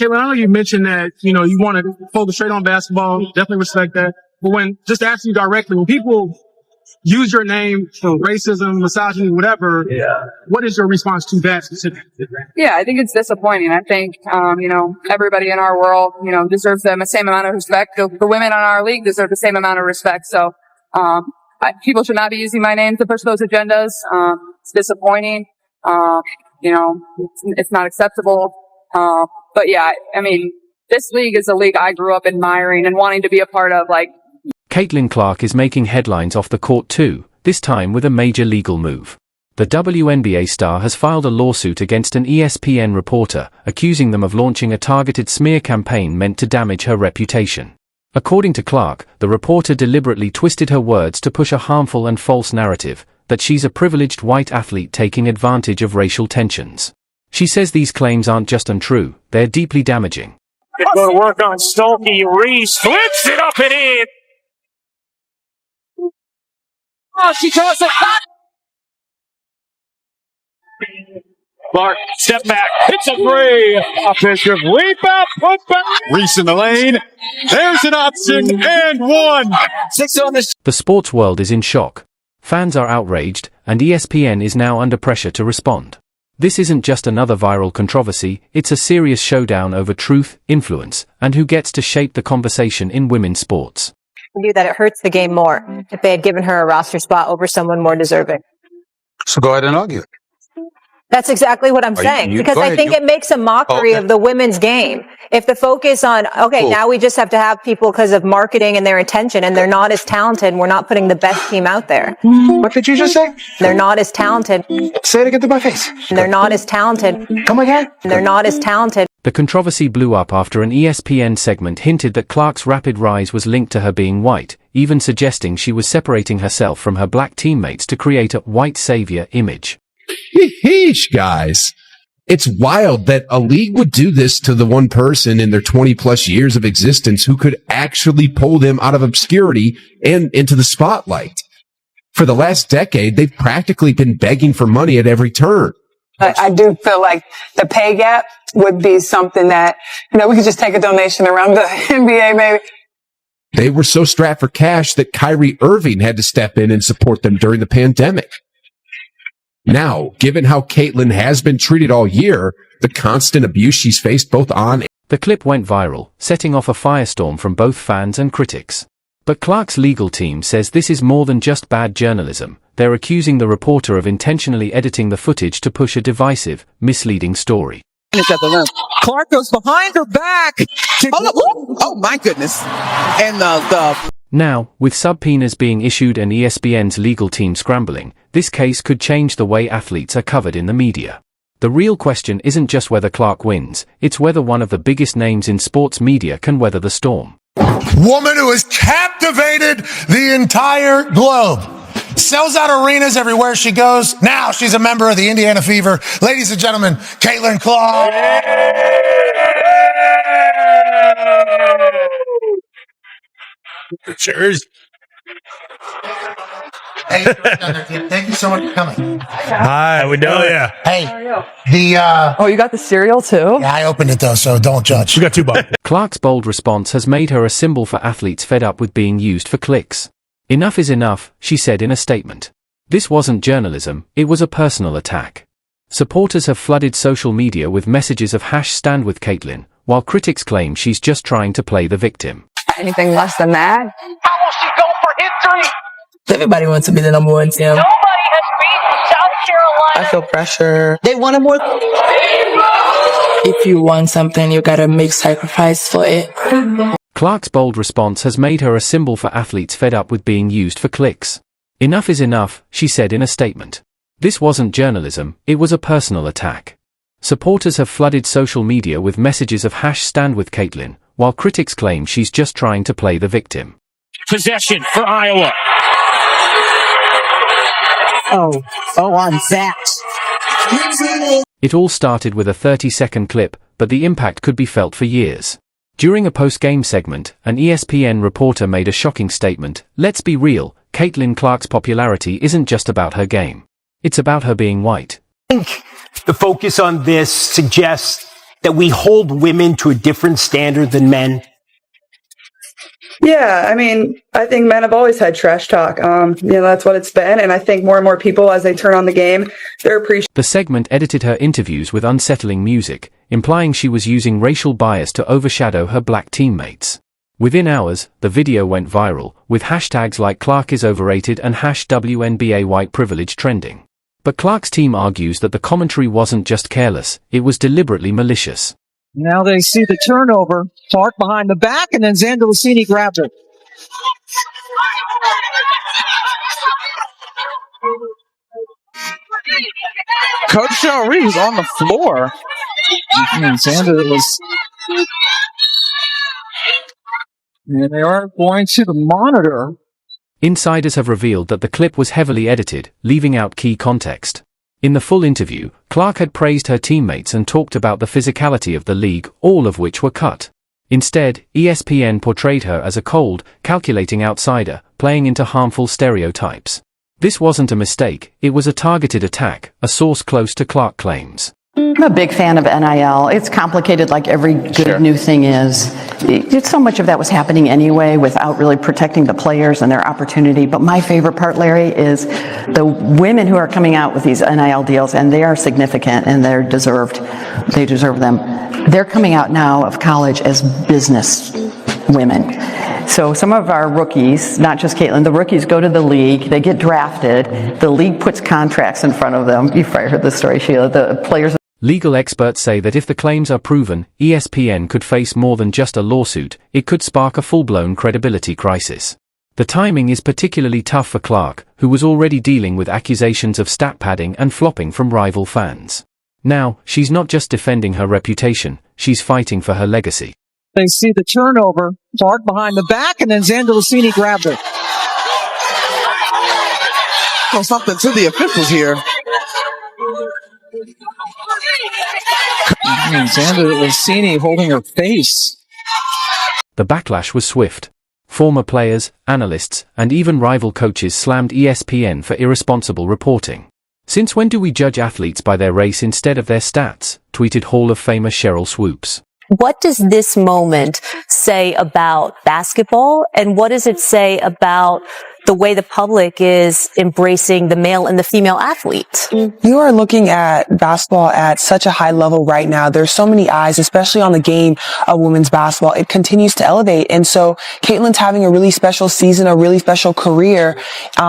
Caitlin, I know you mentioned that, you want to focus straight on basketball. Definitely respect that. But just to ask you directly, when people use your name for racism, misogyny, whatever, what is your response to that specifically? Yeah, I think it's disappointing. I think, everybody in our world, deserves the same amount of respect. The women on our league deserve the same amount of respect. So, people should not be using my name to push those agendas. It's disappointing. It's not acceptable. But yeah, I mean, this league is a league I grew up admiring and wanting to be a part of. Caitlin Clark is making headlines off the court too, this time with a major legal move. The WNBA star has filed a lawsuit against an ESPN reporter, accusing them of launching a targeted smear campaign meant to damage her reputation. According to Clark, the reporter deliberately twisted her words to push a harmful and false narrative, that she's a privileged white athlete taking advantage of racial tensions. She says these claims aren't just untrue, they're deeply damaging. Go to work on Stolke. Reese flips it up and in. Oh, she draws a cut. Clark, step back. It's a three. Offensive rebound. Put back. Reese in the lane. There's an option and one. 6 on this. The sports world is in shock. Fans are outraged, and ESPN is now under pressure to respond. This isn't just another viral controversy, it's a serious showdown over truth, influence, and who gets to shape the conversation in women's sports. I knew that it hurts the game more if they had given her a roster spot over someone more deserving. So go ahead and argue it. That's exactly what I'm saying, because I think it makes a mockery of the women's game. If the focus on, now we just have to have people because of marketing and their attention, and they're not as talented, we're not putting the best team out there. What did you just say? They're not as talented. Say it again to my face. They're not as talented. Come again? They're not as talented. The controversy blew up after an ESPN segment hinted that Clark's rapid rise was linked to her being white, even suggesting she was separating herself from her black teammates to create a white savior image. Yeesh, guys. It's wild that a league would do this to the one person in their 20 plus years of existence who could actually pull them out of obscurity and into the spotlight. For the last decade, they've practically been begging for money at every turn. I do feel like the pay gap would be something that, we could just take a donation around the NBA maybe. They were so strapped for cash that Kyrie Irving had to step in and support them during the pandemic. Now, given how Caitlin has been treated all year, the constant abuse she's faced both on. The clip went viral, setting off a firestorm from both fans and critics. But Clark's legal team says this is more than just bad journalism. They're accusing the reporter of intentionally editing the footage to push a divisive, misleading story. Clark goes behind her back. Oh my goodness. And Now, with subpoenas being issued and ESPN's legal team scrambling, this case could change the way athletes are covered in the media. The real question isn't just whether Clark wins, it's whether one of the biggest names in sports media can weather the storm. Woman who has captivated the entire globe. Sells out arenas everywhere she goes. Now she's a member of the Indiana Fever. Ladies and gentlemen, Caitlin Clark. Cheers. Hey, thank you so much for coming. Hi, we know ya. Hey, you got the cereal too? Yeah, I opened it though, so don't judge. We got 2 bucks. Clark's bold response has made her a symbol for athletes fed up with being used for clicks. Enough is enough, she said in a statement. This wasn't journalism, it was a personal attack. Supporters have flooded social media with messages of #stand with Caitlin, while critics claim she's just trying to play the victim. Anything less than that? How will she go for history? everybody wants to be the number one team. Nobody has beaten South Carolina. I feel pressure. They want more. If you want something, you gotta make sacrifice for it. Clark's bold response has made her a symbol for athletes fed up with being used for clicks. Enough is enough, she said in a statement. This wasn't journalism, it was a personal attack. Supporters have flooded social media with messages of #stand with Caitlin, while critics claim she's just trying to play the victim. Possession for Iowa. Oh, on that. It all started with a 30-second clip, but the impact could be felt for years. During a post-game segment, an ESPN reporter made a shocking statement. Let's be real, Caitlin Clark's popularity isn't just about her game. It's about her being white. I think the focus on this suggests that we hold women to a different standard than men? Yeah, I mean, I think men have always had trash talk. That's what it's been. And I think more and more people, as they turn on the game, they're appreciating. The segment edited her interviews with unsettling music, implying she was using racial bias to overshadow her black teammates. Within hours, the video went viral, with hashtags like Clark is overrated and #WNBA white privilege trending. But Clark's team argues that the commentary wasn't just careless, it was deliberately malicious. Now they see the turnover. Clark behind the back, and then Zandalicini grabbed it. Coach Del Reed was on the floor. And Xander was... And they are going to the monitor. Insiders have revealed that the clip was heavily edited, leaving out key context. In the full interview, Clark had praised her teammates and talked about the physicality of the league, all of which were cut. Instead, ESPN portrayed her as a cold, calculating outsider, playing into harmful stereotypes. This wasn't a mistake, it was a targeted attack, a source close to Clark claims. I'm a big fan of NIL. It's complicated like every good new thing is. So much of that was happening anyway without really protecting the players and their opportunity. But my favorite part, Larry, is the women who are coming out with these NIL deals, and they are significant and they're deserved. They deserve them. They're coming out now of college as business women. So some of our rookies, not just Caitlin, the rookies go to the league, they get drafted, the league puts contracts in front of them. You've probably heard this story, Sheila. The players. Legal experts say that if the claims are proven, ESPN could face more than just a lawsuit, it could spark a full-blown credibility crisis. The timing is particularly tough for Clark, who was already dealing with accusations of stat padding and flopping from rival fans. Now, she's not just defending her reputation, she's fighting for her legacy. They see the turnover. Clark behind the back, and then Zandalicini grabbed it. Well, something to the officials here. Zandalicini holding her face. The backlash was swift. Former players, analysts, and even rival coaches slammed ESPN for irresponsible reporting. "Since when do we judge athletes by their race instead of their stats?" tweeted Hall of Famer Cheryl Swoops. What does this moment say about basketball, and what does it say about the way the public is embracing the male and the female athlete? You are looking at basketball at such a high level right now. There's so many eyes, especially on the game of women's basketball. It continues to elevate. And so Caitlin's having a really special season, a really special career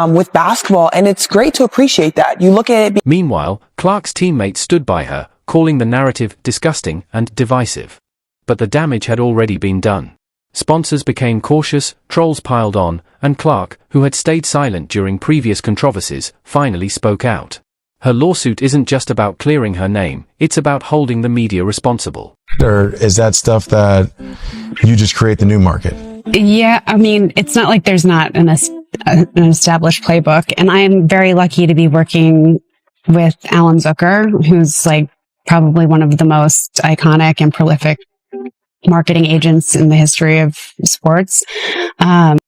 with basketball. And it's great to appreciate that. You look at it. Meanwhile, Clark's teammates stood by her, calling the narrative disgusting and divisive. But the damage had already been done. Sponsors became cautious, trolls piled on, and Clark, who had stayed silent during previous controversies, finally spoke out. Her lawsuit isn't just about clearing her name, it's about holding the media responsible. Or is that stuff that you just create the new market? Yeah, I mean, it's not like there's not an established playbook, and I am very lucky to be working with Alan Zucker, who's like probably one of the most iconic and prolific marketing agents in the history of sports.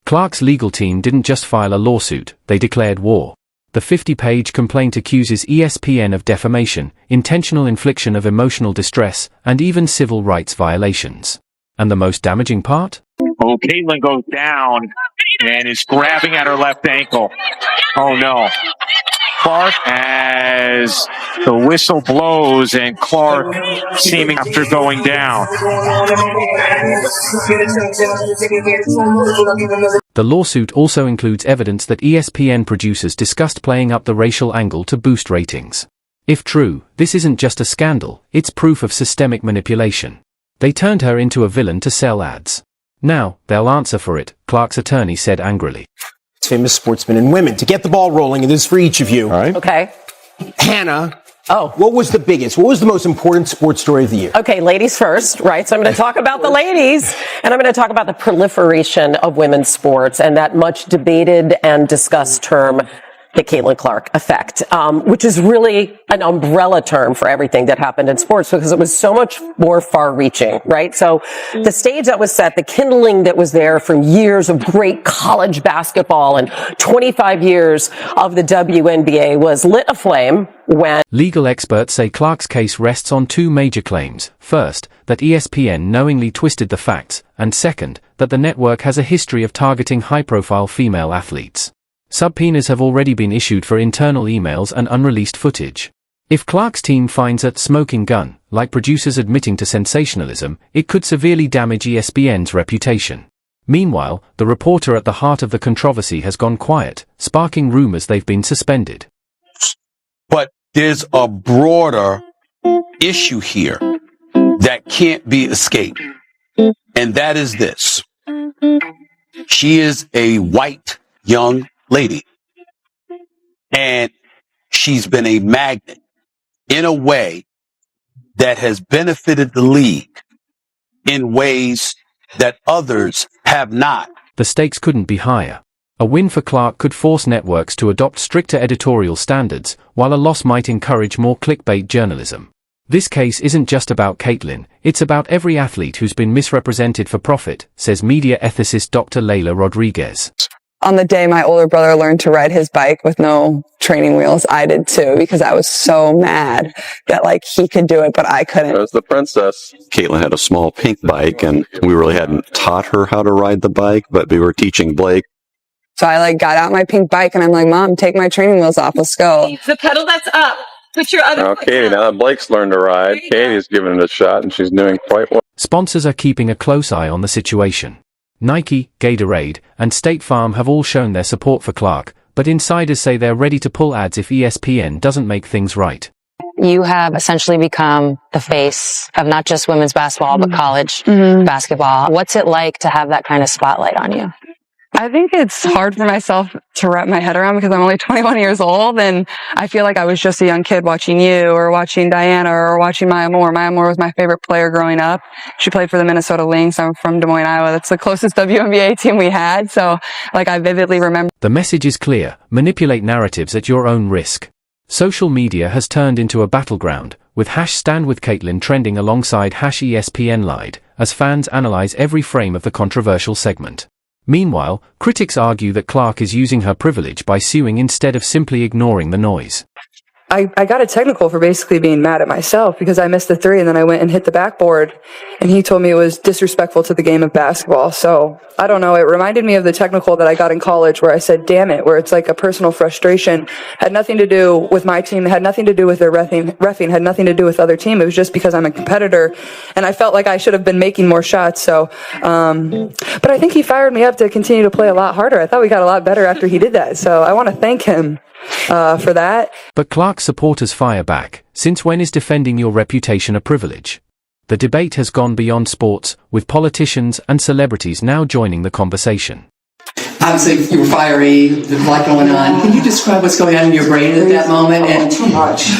Clark's legal team didn't just file a lawsuit, they declared war. The 50-page complaint accuses ESPN of defamation, intentional infliction of emotional distress, and even civil rights violations. And the most damaging part? Oh, Caitlin goes down and is grabbing at her left ankle. Oh no. Clark, as the whistle blows, and Clark seeming after going down. The lawsuit also includes evidence that ESPN producers discussed playing up the racial angle to boost ratings. If true, this isn't just a scandal, it's proof of systemic manipulation. They turned her into a villain to sell ads. Now, they'll answer for it, Clark's attorney said angrily. Famous sportsmen and women. To get the ball rolling, and this is for each of you. All right. Okay. Hannah. What was the most important sports story of the year? Okay, ladies first, right? So I'm going to talk about the ladies, and I'm going to talk about the proliferation of women's sports and that much debated and discussed term, the Caitlin Clark effect, which is really an umbrella term for everything that happened in sports because it was so much more far-reaching, right? So the stage that was set, the kindling that was there from years of great college basketball and 25 years of the WNBA was lit aflame when legal experts say Clark's case rests on two major claims. First, that ESPN knowingly twisted the facts, and second, that the network has a history of targeting high-profile female athletes. Subpoenas have already been issued for internal emails and unreleased footage. If Clark's team finds a smoking gun, like producers admitting to sensationalism, it could severely damage ESPN's reputation. Meanwhile, the reporter at the heart of the controversy has gone quiet, sparking rumors they've been suspended. But there's a broader issue here that can't be escaped, and that is this. She is a white young lady, and she's been a magnet in a way that has benefited the league in ways that others have not. The stakes couldn't be higher. A win for Clark could force networks to adopt stricter editorial standards, while a loss might encourage more clickbait journalism. This case isn't just about Caitlin, it's about every athlete who's been misrepresented for profit, says media ethicist Dr. Layla Rodriguez. On the day my older brother learned to ride his bike with no training wheels, I did too, because I was so mad that he could do it, but I couldn't. As the princess. Caitlin had a small pink bike, and we really hadn't taught her how to ride the bike, but we were teaching Blake. So I got out my pink bike and I'm like, Mom, take my training wheels off. Let's go. The pedal that's up. Put your other Now, Katie, now that Blake's learned to ride, Katie's given it a shot, and she's doing quite well. Sponsors are keeping a close eye on the situation. Nike, Gatorade, and State Farm have all shown their support for Clark, but insiders say they're ready to pull ads if ESPN doesn't make things right. You have essentially become the face of not just women's basketball, but college basketball. What's it like to have that kind of spotlight on you? I think it's hard for myself to wrap my head around because I'm only 21 years old and I feel like I was just a young kid watching you or watching Diana or watching Maya Moore. Maya Moore was my favorite player growing up. She played for the Minnesota Lynx. I'm from Des Moines, Iowa. That's the closest WNBA team we had. So I vividly remember. The message is clear: manipulate narratives at your own risk. Social media has turned into a battleground, with #StandWithCaitlin trending alongside #ESPNLied, as fans analyze every frame of the controversial segment. Meanwhile, critics argue that Clark is using her privilege by suing instead of simply ignoring the noise. I got a technical for basically being mad at myself because I missed the three and then I went and hit the backboard and he told me it was disrespectful to the game of basketball. So I don't know. It reminded me of the technical that I got in college where I said, damn it, where it's like a personal frustration. Had nothing to do with my team, had nothing to do with their reffing, had nothing to do with other team. It was just because I'm a competitor and I felt like I should have been making more shots. So, but I think he fired me up to continue to play a lot harder. I thought we got a lot better after he did that. So I want to thank him for that. But Clark's supporters fire back. Since when is defending your reputation a privilege? The debate has gone beyond sports, with politicians and celebrities now joining the conversation. Obviously, you were fiery, there's a lot going on. Can you describe what's going on in your brain at that moment? And too much.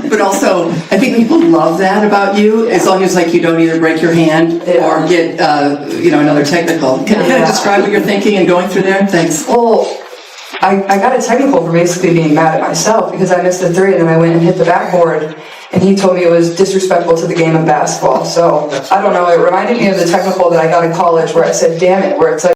But also, I think people love that about you, as long as you don't either break your hand or get another technical. Can you describe what you're thinking and going through there? Thanks. Well, I got a technical for basically being mad at myself because I missed the three and then I went and hit the backboard and he told me it was disrespectful to the game of basketball. So I don't know. It reminded me of the technical that I got in college where I said, damn it, where it's like,